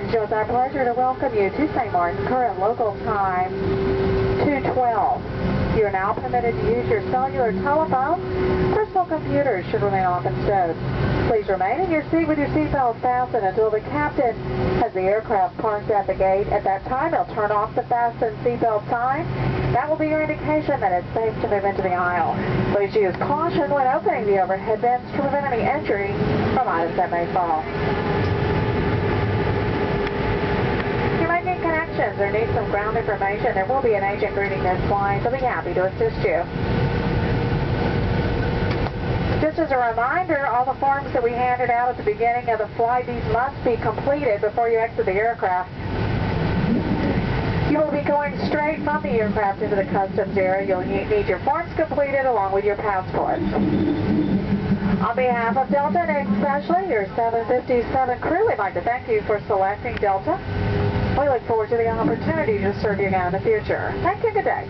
Ladies and gentlemen, it's our pleasure to welcome you to St. Martin. Current local time, 2:12. You are now permitted to use your cellular telephone. Personal computers should remain off and stowed. Please remain in your seat with your seatbelt fastened until the captain has the aircraft parked at the gate. At that time, he'll turn off the fasten seatbelt sign. That will be your indication that it's safe to move into the aisle. Please use caution when opening the overhead bins to prevent any injury from items that may fall. If you're making connections or need some ground information, there will be an agent greeting this flight. They'll be happy to assist you. Just as a reminder, all the forms that we handed out at the beginning of the flight, these must be completed before you exit the aircraft. You will be going straight from the aircraft into the customs area. You'll need your forms completed along with your passports. On behalf of Delta and especially your 757 crew, we'd like to thank you for selecting Delta. We look forward to the opportunity to serve you again in the future. Thank you. Good day.